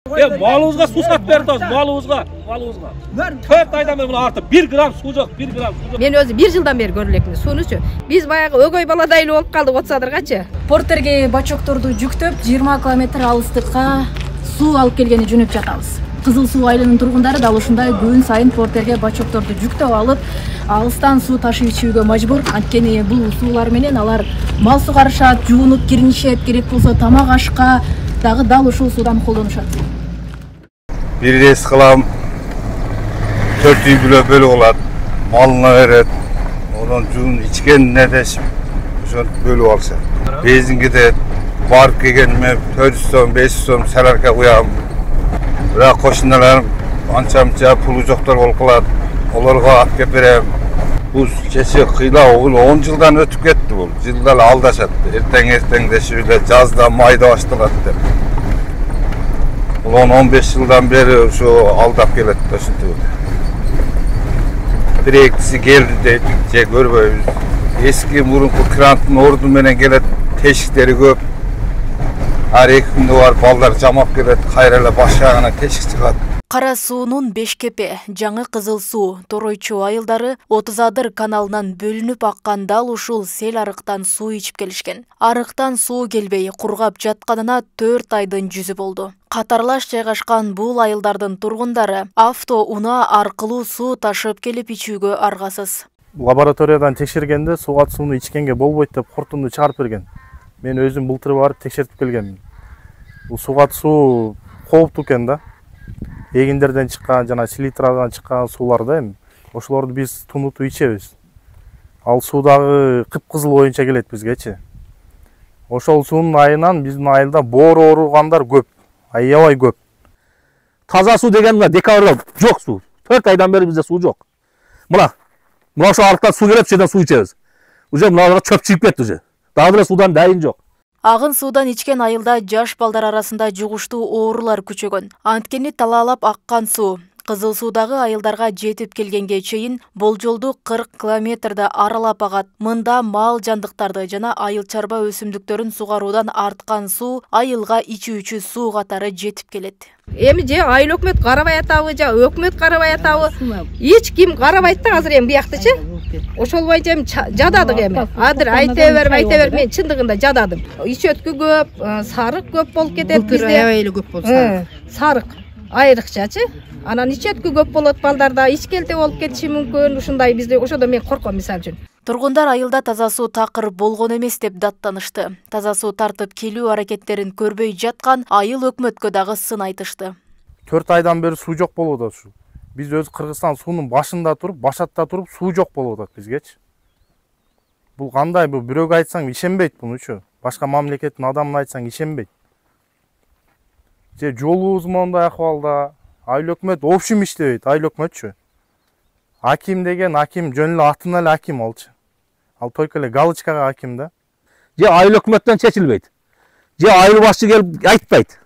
Malımızga su sat berdi, malımızga. 4 aydan beri bunu artık 1 gram su yok, 1 gram su yok. Men özü 1 жылдан бери көрүп элекмин сууну. Биз баягы өгөй баладайлы болуп калдык 30 адыргачы. Портерге бачокторду жүктөп 20 километр алыстыкка суу алып келгени жөнөп жатабыз. Кызыл суу айылынын тургундары дал ушундай күн сайын портерге бачокторду жүктөп алып, алыстан суу ташып ичүүгө мажбур. Анткени бул суулар менен алар мал сугарышат, жуунуп киринишет, керек болсо тамак ашка дагы дал ушул суудан колдонушат. Bir reyes kılam 4 bile böyle olar. Malına veret. Ondan cüğün içkenine de böyle olsa. Bezin gider. Varıp gelme 400 son 500 son selerke uyam. Ve koşunlarım ançamca pulu çoktur olkular. Olarga at geperem. Bu keçi kıyla oğul 10 yıldan ötüp gitti bu. Yıllar aldaşattı. Erten de şöyle cazda mayda açtılar. Ulan 15 yıldan beri şu aldap geldi taşıntı. Bir etkisi geldi de görmüyoruz. Eski burunku krantın ordu menen geldi teşikleri köp. Her ekimde var ballar camak geldi kayrayla başağına teşik çıkardı. Кара суунун Бешкепе, жаңы Кызыл суу, Торойчу айылдары 30 адыр каналынан бөлүнүп аккан дал ушул сел арыктан суу ичип келишкен. Арыктан суу келбей кургап жатканына 4 айдын жүзү болду. Катарлаш жайгашкан бул айылдардын тургундары авто унаа аркылуу суу ташып келип ичүүгө аргасыз. Лабораториядан текшергенде сугат сууну ичкенге болбойт деп куртумду чыгарып берген. Мен өзүм былтыр барып текшертип келгенмин. Бул сугат суу кооптуу экен да. Эгиндерден чыккан жана селитрадан чыккан сууларды эми ошолорду биз тунутуп ичебиз. Ал суу дагы кыпкызыл боюнча келет бизгечи. Ошол суунун айынан биздин айылда боору ооругандар көп, аябай көп. Таза суу деген декабрда жок суу. 4 айдан бери бизде суу жок. Мына ошо арыктан суу келет, ошодон суу ичебиз. Уже мына чөп чыгып кетти уже. Дагы деле суудан дайын жок. Агын суудан ичкен айылда жаш балдар арасында жугуштуу оорулар күчөгөн. Анткени талаалап аккан суу Кызыл суудагы айылдарга жетип келгенге чейин болжолду 40 километрди аралап агат. Мында мал жандыктарды жана айыл чарба өсүмдүктөрүн сугаруудан арткан суу айылга ичүүчү суу катары жетип келет. Эми же айыл өкмөт карабай атабы, же өкмөт карабай атабы, эч ким карабайт да азыр эми буяктычы. Ошол боюнча эми жададык эми. Азыр айта бер, мен чындыгында жададым. Ичөткү көп, сарык көп болуп кетет бизде. Аябай көп болсо. Сарык айрыкчачы. Анан ичөткү көп болот, балдарда ичкелте болуп кетиши мүмкүн. Ушундай бизде ошодо мен корком мисалы үчүн. Тургундар айылда таза суу такыр болгон эмес деп даттанышты. Таза суу тартып келүү аракеттерин көрбөй жаткан айыл өкмөткө дагы сын айтышты. 4 айдан бери суу жок болуп атат ушу. Биз өз Кыргызстан суунун башында туруп, башатта туруп суу жок болуп атат бизгечи. Бул кандай, бул бирөөгө айтсаң ишенбейт мунучу. Башка мамлекеттин адамына айтсаң ишенбейт. Же жолубуз мондай акыбалда, айыл өкмөт общем иштебейт, айыл өкмөтчү. Аким деген аким жөн эле атын эле аким алчы. Ал только эле галочкага аким да. Же айыл өкмөттөн чечилбейт. Же айыл башчы келип айтпайт.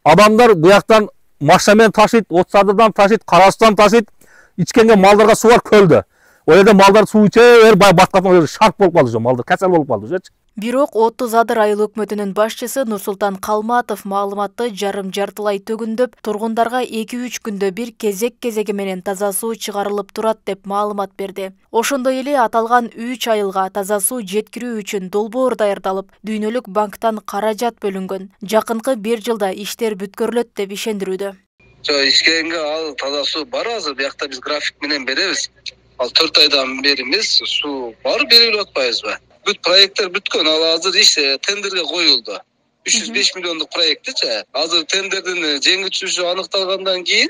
Адамдар буяктан машинамен ташыйт, Отсадырдан ташыйт, Карасудан ташыйт, ичкенге малдарга суу бар көлдө. Ол жерде малдар суу иче, баткатан шарт болуп калды, малдар касал болуп калды. Бирок 30 адыр айыл өкмөтүнүн башчысы Нурсултан Калматов маалыматты жарым-жартылай төгүндөп, тургундарга 2-3 күндө бир кезеги менен таза суу чыгарылып турат деп маалымат берди. Ошондой эле аталган 3 айылга таза суу жеткирүү үчүн долбоор даярдалып, дүйнөлүк банктан каражат бөлүнгөн. Жакынкы 1 жылда иштер бүткөрүлөт деп ишендирүүдө. Ичкенге ал таза суу бар азыр, биякта биз график менен беребиз. Ал 4 айдан бери эмес, суу бар берип атпайбызбы? Бүт проекттер бүткөн, ал азыр иш тендерге коюлду. 305 миллиондук проектичи. Азыр тендердин жеңүүчүсү аныкталгандан кийин,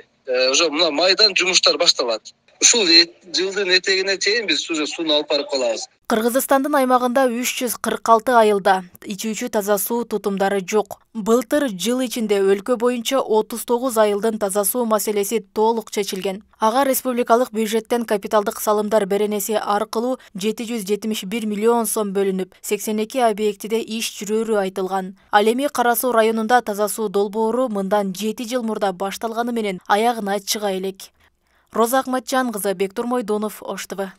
уже мына майдан жумуштар башталат. Ушул жылдын этегине чейин биз уже сууну алып барып калабыз. Кыргызстандын аймагында 346 айылда ичүүчү таза суу тутумдары жок. Былтыр жыл ичинде өлкө боюнча 39 айылдын таза суу маселеси толук чечилген. Ага республикалык бюджеттен капиталдык салымдар беренеси аркылуу 771 миллион сом бөлүнүп, 82 объектиде иш жүрөөрү айтылган. Ал эми Кара Суу районунда таза суу долбоору мындан 7 жыл мурда башталганы менен аягына чыга элек. Роза Акматжан кызы, Бектур Мойдонов, Ош ТВ.